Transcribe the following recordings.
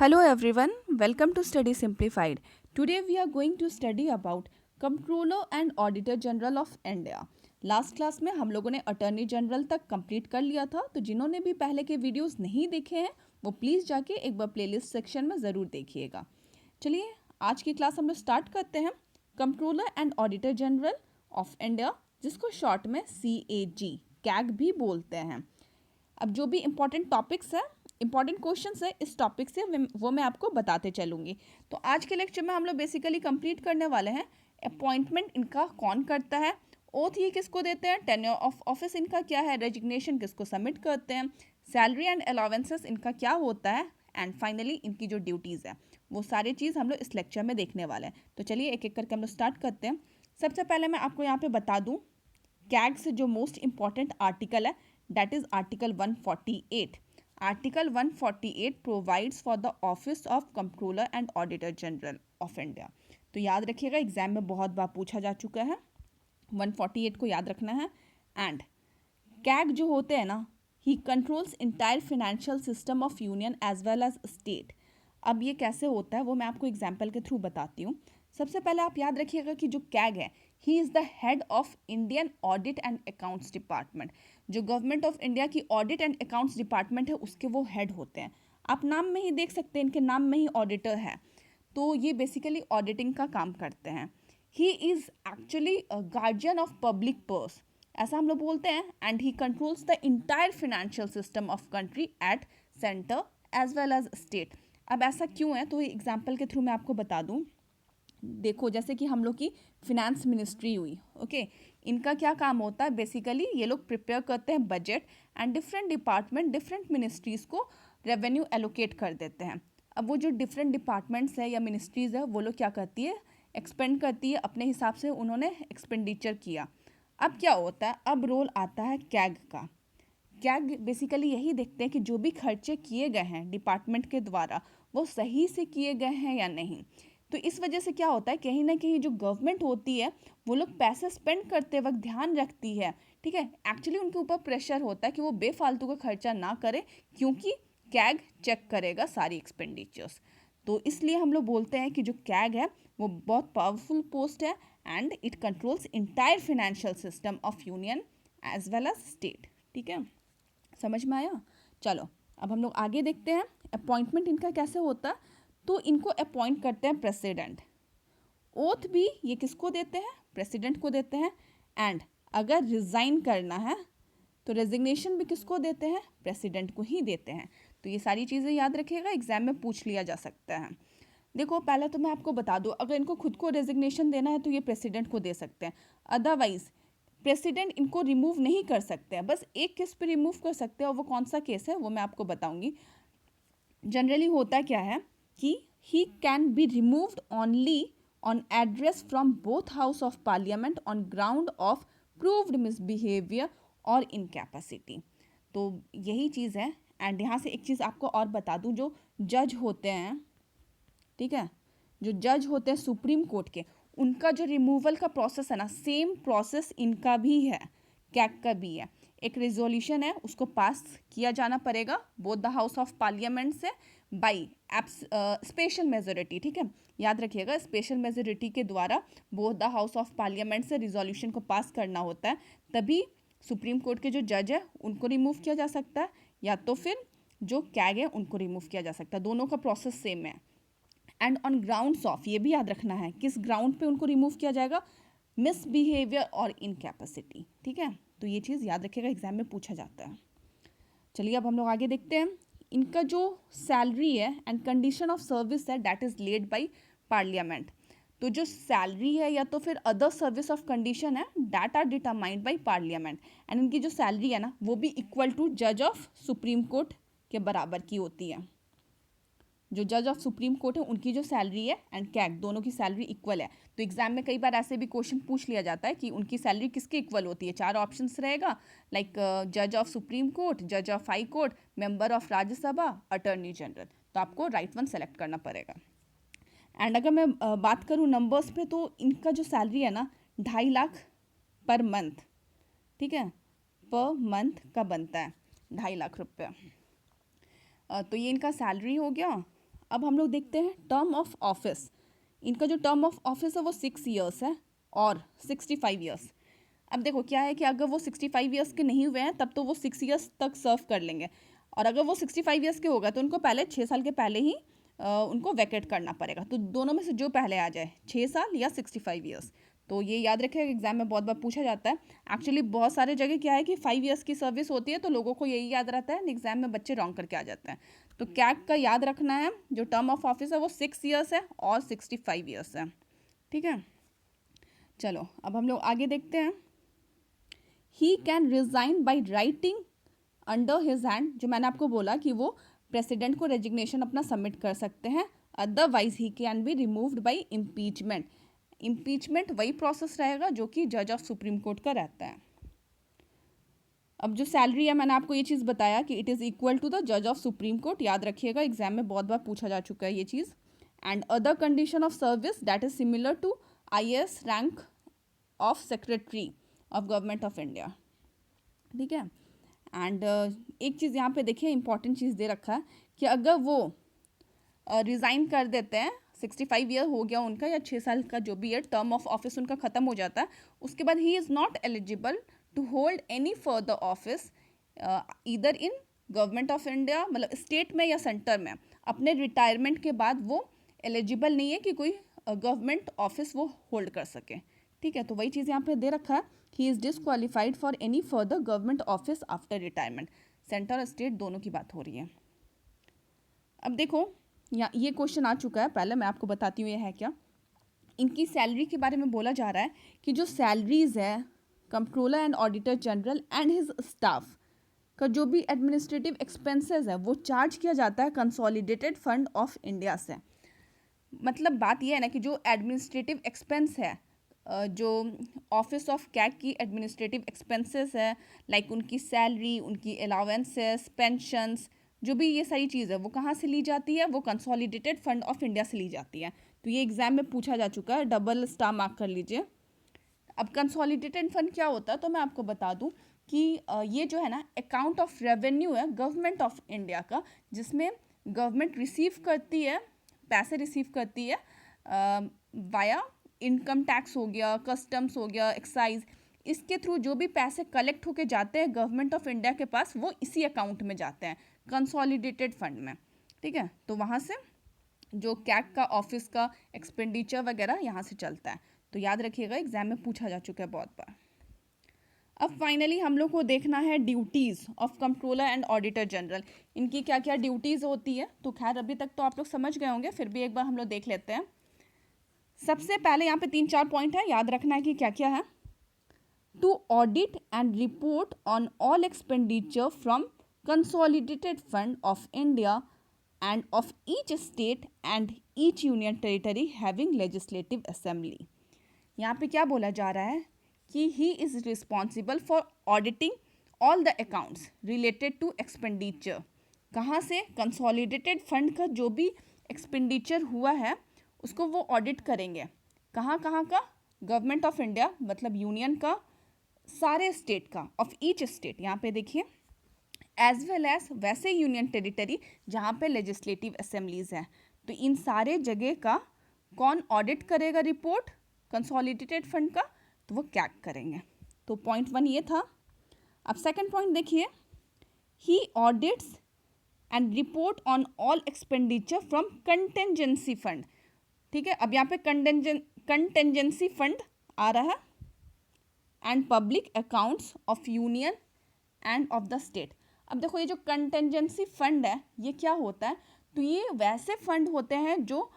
Hello everyone, welcome to Study Simplified. Today we are going to study about Comptroller and Auditor General of India. Last class में हम लोगों ने attorney general तक complete कर लिया था, तो जिन्होंने भी पहले के वीडियोस नहीं देखे हैं वो प्लीज़ जाके एक बार प्लेलिस्ट सेक्शन में ज़रूर देखिएगा। चलिए आज की क्लास हम लोग स्टार्ट करते हैं। Controller and auditor general of India, जिसको शॉर्ट में CAG कैग भी बोलते हैं। अब जो भी इम्पोर्टेंट टॉपिक्स है, इंपॉर्टेंट क्वेश्चंस है इस टॉपिक से वो मैं आपको बताते चलूँगी। तो आज के लेक्चर में हम लोग बेसिकली कंप्लीट करने वाले हैं अपॉइंटमेंट इनका कौन करता है, ओथ ये किसको देते हैं, टेन्योर ऑफ ऑफिस इनका क्या है, रेजिग्नेशन किसको सबमिट करते हैं, सैलरी एंड अलाउंसेस इनका क्या होता है, एंड फाइनली इनकी जो ड्यूटीज़ है वो सारी चीज़ हम लोग इस लेक्चर में देखने वाले हैं। तो चलिए एक एक करके हम लोग स्टार्ट करते हैं। सबसे पहले मैं आपको यहाँ पे बता दूँ कैग से जो मोस्ट इंपॉर्टेंट आर्टिकल है that is article 148। Article 148 provides for the office of controller and auditor general of India. तो याद रखिएगा, एग्जाम में बहुत बार पूछा जा चुका है, 148 को याद रखना है। एंड कैग जो होते हैं ना, he controls entire financial system of union as well as state. अब ये कैसे होता है वो मैं आपको एग्जाम्पल के थ्रू बताती हूँ। सबसे पहले आप याद रखिएगा कि जो कैग है he is the head of Indian audit and accounts department. जो गवर्नमेंट ऑफ इंडिया की ऑडिट एंड अकाउंट्स डिपार्टमेंट है उसके वो हेड होते हैं। आप नाम में ही देख सकते हैं, इनके नाम में ही ऑडिटर है, तो ये बेसिकली ऑडिटिंग का काम करते हैं। He is actually guardian of public purse, ऐसा हम लोग बोलते हैं। And he controls the entire financial system of country at centre as well as state. अब ऐसा क्यों है तो एग्जाम्पल के थ्रू मैं आपको बता दूं। देखो जैसे कि हम लोग की फिनेंस मिनिस्ट्री हुई, ओके, इनका क्या काम होता है, बेसिकली ये लोग प्रिपेयर करते हैं budget and different department different ministries को रेवेन्यू एलोकेट कर देते हैं। अब वो जो डिफरेंट डिपार्टमेंट्स है या मिनिस्ट्रीज़ है वो लोग क्या करती है, एक्सपेंड करती है अपने हिसाब से, उन्होंने एक्सपेंडिचर किया। अब क्या होता है, अब रोल आता है कैग का। कैग बेसिकली यही देखते हैं कि जो भी खर्चे किए गए हैं डिपार्टमेंट के द्वारा वो सही से किए गए हैं या नहीं। तो इस वजह से क्या होता है, कहीं ना कहीं जो गवर्नमेंट होती है वो लोग पैसे स्पेंड करते वक्त ध्यान रखती है, ठीक है, एक्चुअली उनके ऊपर प्रेशर होता है कि वो बेफालतू का खर्चा ना करे, क्योंकि कैग चेक करेगा सारी एक्सपेंडिचर्स। तो इसलिए हम लोग बोलते हैं कि जो कैग है वो बहुत पावरफुल पोस्ट है and it controls entire financial system of union as well as state. ठीक है, समझ में आया। चलो अब हम लोग आगे देखते हैं अपॉइंटमेंट इनका कैसे होता है। तो इनको अपॉइंट करते हैं प्रेसिडेंट। ओथ भी ये किसको देते हैं, प्रेसिडेंट को देते हैं। एंड अगर रिज़ाइन करना है तो रेजिग्नेशन भी किसको देते हैं, प्रेसिडेंट को ही देते हैं। तो ये सारी चीज़ें याद रखिएगा, एग्जाम में पूछ लिया जा सकता है। देखो पहले तो मैं आपको बता दूं, अगर इनको खुद को रेजिग्नेशन देना है तो ये प्रेसिडेंट को दे सकते हैं, अदरवाइज प्रेसिडेंट इनको रिमूव नहीं कर सकते हैं। बस एक केस पे रिमूव कर सकते हैं और वो कौन सा केस है वो मैं आपको बताऊंगी। जनरली होता क्या है कि he can be removed only on address from both house of parliament on ground of proved misbehaviour और इनकैपेसिटी। तो यही चीज़ है। एंड यहाँ से एक चीज़ आपको और बता दूँ, जो जज होते हैं, ठीक है, जो जज होते हैं सुप्रीम कोर्ट के, उनका जो रिमूवल का प्रोसेस है ना, सेम प्रोसेस इनका भी है, कैग का भी है। एक रिजोल्यूशन है, उसको पास किया जाना पड़ेगा both the house of parliament से बाई स्पेशल मेजोरिटी। ठीक है, याद रखिएगा, स्पेशल मेजोरिटी के द्वारा both the house of parliament से रिजोल्यूशन को पास करना होता है, तभी सुप्रीम कोर्ट के जो जज है उनको रिमूव किया जा सकता है, या तो फिर जो कैग है उनको रिमूव किया जा सकता है। दोनों का प्रोसेस सेम है। एंड ऑन ग्राउंड्स ऑफ, ये भी याद रखना है किस ग्राउंड पे उनको रिमूव किया जाएगा, मिसबिहेवियर और इनकैपेसिटी। ठीक है, तो ये चीज़ याद रखिएगा, एग्जाम में पूछा जाता है। चलिए अब हम लोग आगे देखते हैं। इनका जो सैलरी है एंड कंडीशन ऑफ सर्विस है that is laid by parliament. तो जो सैलरी है या तो फिर अदर सर्विस ऑफ कंडीशन है that are determined by parliament. And इनकी जो सैलरी है ना वो भी इक्वल टू जज ऑफ सुप्रीम कोर्ट के बराबर की होती है। जो जज ऑफ सुप्रीम कोर्ट है उनकी जो सैलरी है एंड कैग दोनों की सैलरी इक्वल है। तो एग्जाम में कई बार ऐसे भी क्वेश्चन पूछ लिया जाता है कि उनकी सैलरी किसके इक्वल होती है। चार ऑप्शंस रहेगा, लाइक जज ऑफ सुप्रीम कोर्ट, जज of high court, member of Rajya Sabha, attorney general. तो आपको राइट वन सेलेक्ट करना पड़ेगा। एंड अगर मैं बात करूँ नंबर्स पे, तो इनका जो सैलरी है ना 2.5 लाख पर मंथ, ठीक है, पर मंथ का बनता है 2.5 लाख रुपये। तो ये इनका सैलरी हो गया। अब हम लोग देखते हैं टर्म ऑफ ऑफिस। इनका जो टर्म ऑफ ऑफिस है वो 6 ईयर्स है और 65 ईयर्स। अब देखो क्या है कि अगर वो 65 ईयर्स के नहीं हुए हैं तब तो वो 6 ईयर्स तक सर्व कर लेंगे, और अगर वो 65 ईयर्स के होगा तो उनको पहले 6 साल के पहले ही उनको वैकेट करना पड़ेगा। तो दोनों में से जो पहले आ जाए, 6 साल या 65 ईयर्स। तो ये याद रखिएगा, एग्जाम में बहुत बार पूछा जाता है। एक्चुअली बहुत सारे जगह क्या है कि 5 ईयर्स की सर्विस होती है तो लोगों को यही याद रहता है, एग्जाम में बच्चे रॉन्ग करके आ जाते हैं। तो कैग का याद रखना है, जो टर्म ऑफ ऑफिस है वो 6 ईयर्स है और 65 ईयर्स है। ठीक है, चलो अब हम लोग आगे देखते हैं। He can resign by writing under his hand, जो मैंने आपको बोला कि वो प्रेसिडेंट को रेजिग्नेशन अपना सबमिट कर सकते हैं। Otherwise he can be removed by impeachment. Impeachment वही प्रोसेस रहेगा जो कि जज ऑफ सुप्रीम कोर्ट का रहता है। अब जो सैलरी है, मैंने आपको ये चीज़ बताया कि it is equal to the जज ऑफ सुप्रीम कोर्ट। याद रखिएगा, एग्जाम में बहुत बार पूछा जा चुका है ये चीज़। And other condition of service that is similar to IAS rank of secretary of government of India. ठीक है, एंड एक चीज़ यहाँ पे देखिए, इंपॉर्टेंट चीज़ दे रखा है कि अगर वो रिज़ाइन कर देते हैं, 65 ईयर हो गया उनका या 6 साल का जो भी है टर्म ऑफ ऑफिस उनका ख़त्म हो जाता है, उसके बाद he is not eligible to hold any further office either in government of India, मतलब स्टेट में या सेंटर में। अपने रिटायरमेंट के बाद वो एलिजिबल नहीं है कि कोई गवर्नमेंट ऑफिस वो होल्ड कर सके। ठीक है, तो वही चीज़ यहाँ पे दे रखा है, he is disqualified for any further government office after retirement. Centre और स्टेट दोनों की बात हो रही है। अब देखो यहाँ ये क्वेश्चन आ चुका है, पहले मैं आपको बताती हूँ ये है क्या। इनकी सैलरी के बारे में बोला जा रहा है कि जो सैलरीज है controller and auditor general and his staff का जो भी एडमिनिस्ट्रेटिव एक्सपेंसेस है वो चार्ज किया जाता है कंसोलिडेटेड फंड ऑफ इंडिया से। मतलब बात यह है ना कि जो एडमिनिस्ट्रेटिव एक्सपेंस है, जो ऑफिस ऑफ कैग की एडमिनिस्ट्रेटिव एक्सपेंसेस है, लाइक उनकी सैलरी, उनकी अलाउंसेस, पेंशंस, जो भी ये सारी चीज़ है वो कहाँ से ली जाती है, वो कंसोलिडेटेड फंड ऑफ इंडिया से ली जाती है। तो ये एग्जाम में पूछा जा चुका है, डबल स्टार मार्क कर लीजिए। अब कंसोलिडेटेड फंड क्या होता है, तो मैं आपको बता दूं कि ये जो है ना अकाउंट ऑफ रेवेन्यू है गवर्नमेंट ऑफ इंडिया का, जिसमें गवर्नमेंट रिसीव करती है, पैसे रिसीव करती है वाया इनकम टैक्स हो गया, कस्टम्स हो गया, एक्साइज, इसके थ्रू जो भी पैसे कलेक्ट होके जाते हैं गवर्नमेंट ऑफ इंडिया के पास वो इसी अकाउंट में जाते हैं कंसोलिडेटेड फंड में। ठीक है, तो वहाँ से जो कैग का ऑफिस का एक्सपेंडिचर वगैरह यहाँ से चलता है। तो याद रखिएगा, एग्जाम में पूछा जा चुका है बहुत बार। अब फाइनली हम लोग को देखना है duties of controller and auditor general. इनकी क्या क्या ड्यूटीज़ होती है, तो खैर अभी तक तो आप लोग समझ गए होंगे, फिर भी एक बार हम लोग देख लेते हैं। सबसे पहले यहाँ पे 3-4 पॉइंट है, याद रखना है कि क्या क्या है। To audit and report on all expenditure from consolidated fund of India and of each state and each union territory having legislative assembly। यहाँ पे क्या बोला जा रहा है कि he is responsible for auditing all the accounts related to expenditure। कहाँ से? कंसोलिडेटेड फंड का जो भी एक्सपेंडिचर हुआ है उसको वो ऑडिट करेंगे। कहाँ कहाँ का? गवर्नमेंट ऑफ इंडिया मतलब यूनियन का, सारे स्टेट का, ऑफ ईच स्टेट, यहाँ पे देखिए, एज वेल एज वैसे यूनियन टेरिटरी जहाँ पे लेजिस्लेटिव असेंबलीज हैं। तो इन सारे जगह का कौन ऑडिट करेगा रिपोर्ट कंसोलिडेटेड फंड का? तो वो कैग करेंगे। तो पॉइंट 1 ये था। अब सेकंड पॉइंट देखिए, he audits and report on all expenditure from contingency fund. ठीक है, अब यहाँ पे कंटेंजेंसी फंड आ रहा है, and public accounts of union end of the state. अब देखो ये जो कंटेंजेंसी फंड है ये क्या होता है, तो ये वैसे फंड होते हैं जो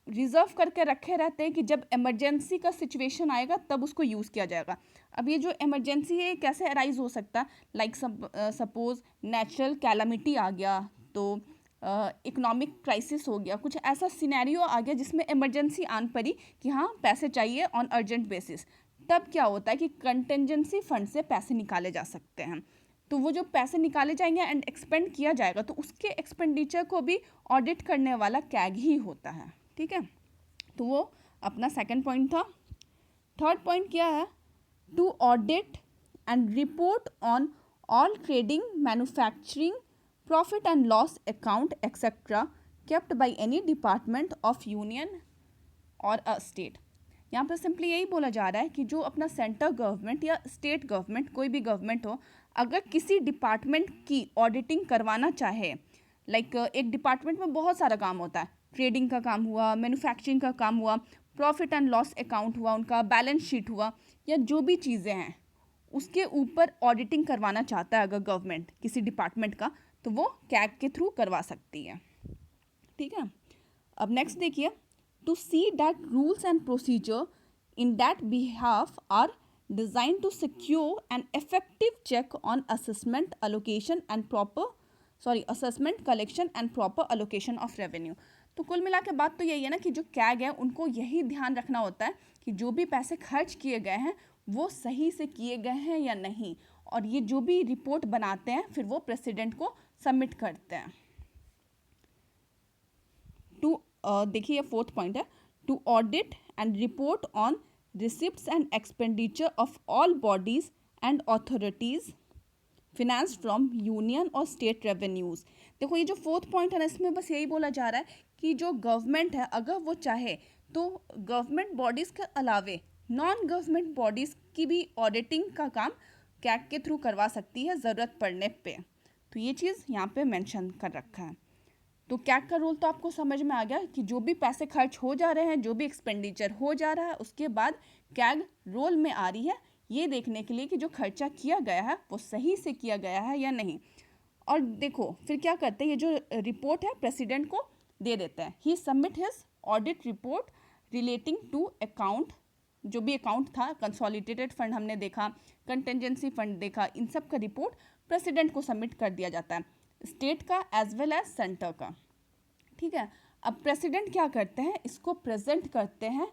रिजर्व करके रखे रहते हैं कि जब इमरजेंसी का सिचुएशन आएगा तब उसको यूज़ किया जाएगा। अब ये जो इमरजेंसी है कैसे अराइज हो सकता है, लाइक सपोज नेचुरल कैलामिटी आ गया, तो इकोनॉमिक क्राइसिस हो गया, कुछ ऐसा सिनेरियो आ गया जिसमें इमरजेंसी आन पड़ी कि हाँ पैसे चाहिए ऑन अर्जेंट बेसिस, तब क्या होता है कि कंटेंजेंसी फंड से पैसे निकाले जा सकते हैं। तो वो जो पैसे निकाले जाएंगे एंड एक्सपेंड किया जाएगा तो उसके एक्सपेंडिचर को भी ऑडिट करने वाला कैग ही होता है। ठीक है, तो वो अपना सेकंड पॉइंट था। थर्ड पॉइंट क्या है, to audit and report on all trading, manufacturing, profit and loss account etcetera kept by any department of union or a state। यहाँ पर सिंपली यही बोला जा रहा है कि जो अपना सेंट्रल गवर्नमेंट या स्टेट गवर्नमेंट, कोई भी गवर्नमेंट हो, अगर किसी डिपार्टमेंट की ऑडिटिंग करवाना चाहे, लाइक एक डिपार्टमेंट में बहुत सारा काम होता है, ट्रेडिंग का काम हुआ, मैन्युफैक्चरिंग का काम हुआ, प्रॉफिट एंड लॉस अकाउंट हुआ, उनका बैलेंस शीट हुआ, या जो भी चीज़ें हैं उसके ऊपर ऑडिटिंग करवाना चाहता है अगर गवर्नमेंट किसी डिपार्टमेंट का, तो वो कैग के थ्रू करवा सकती है। ठीक है, अब नेक्स्ट देखिए, to see that rules and procedure in that behalf are design to secure an effective check on assessment allocation and assessment collection and proper allocation of revenue. तो कुल मिला के बात तो यही है ना कि जो कैग है उनको यही ध्यान रखना होता है कि जो भी पैसे खर्च किए गए हैं वो सही से किए गए हैं या नहीं, और ये जो भी रिपोर्ट बनाते हैं फिर वो प्रेसिडेंट को सबमिट करते हैं। देखिए ये 4th पॉइंट है, to audit and report on receipts and expenditure of all bodies and authorities finance from union और स्टेट रेवेन्यूज़। देखो ये जो 4th पॉइंट है ना, इसमें बस यही बोला जा रहा है कि जो गवर्नमेंट है अगर वो चाहे तो गवर्नमेंट बॉडीज़ के अलावे नॉन गवर्नमेंट बॉडीज़ की भी ऑडिटिंग का काम कैग के थ्रू करवा सकती है ज़रूरत पड़ने पे। तो ये चीज़ यहाँ पे मेंशन कर रखा है। तो कैग का रोल तो आपको समझ में आ गया कि जो भी पैसे खर्च हो जा रहे हैं, जो भी एक्सपेंडिचर हो जा रहा है, उसके बाद कैग रोल में आ रही है ये देखने के लिए कि जो खर्चा किया गया है वो सही से किया गया है या नहीं। और देखो फिर क्या करते हैं, ये जो रिपोर्ट है प्रेसिडेंट को दे देते हैं। He submit his audit report relating to account, जो भी अकाउंट था, कंसोलिडेटेड फंड हमने देखा, कंटेंजेंसी फंड देखा, इन सब का रिपोर्ट प्रेसिडेंट को सबमिट कर दिया जाता है, स्टेट का एज वेल एज सेंटर का। ठीक है, अब प्रेसिडेंट क्या करते हैं, इसको प्रेजेंट करते हैं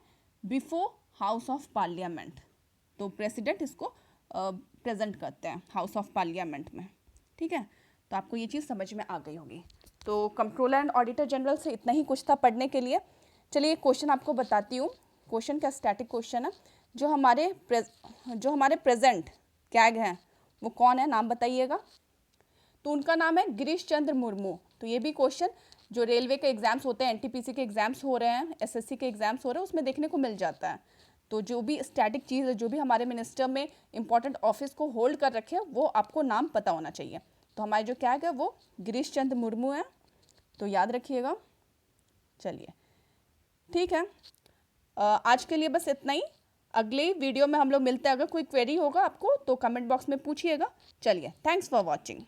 बिफोर हाउस ऑफ पार्लियामेंट। तो प्रेसिडेंट इसको प्रेजेंट करते हैं हाउस ऑफ पार्लियामेंट में। ठीक है, तो आपको ये चीज़ समझ में आ गई होगी। तो कंट्रोलर एंड ऑडिटर जनरल से इतना ही कुछ था पढ़ने के लिए। चलिए क्वेश्चन आपको बताती हूँ। क्वेश्चन का स्टैटिक क्वेश्चन है, जो हमारे प्रेजेंट कैग हैं वो कौन है, नाम बताइएगा। तो उनका नाम है गिरीश चंद्र मुर्मू। तो ये भी क्वेश्चन जो रेलवे के एग्जाम्स होते हैं, एनटीपीसी के एग्जाम्स हो रहे हैं, एसएससी के एग्जाम्स हो रहे हैं, उसमें देखने को मिल जाता है। तो जो भी स्टैटिक चीज़ है, जो भी हमारे मिनिस्टर में इंपॉर्टेंट ऑफिस को होल्ड कर रखे हैं, वो आपको नाम पता होना चाहिए। तो हमारे जो कैग है वो गिरीश चंद्र मुर्मू है, तो याद रखिएगा। चलिए ठीक है, आज के लिए बस इतना ही। अगले वीडियो में हम लोग मिलते हैं। अगर कोई क्वेरी होगा आपको तो कमेंट बॉक्स में पूछिएगा। चलिए, थैंक्स फॉर वॉचिंग।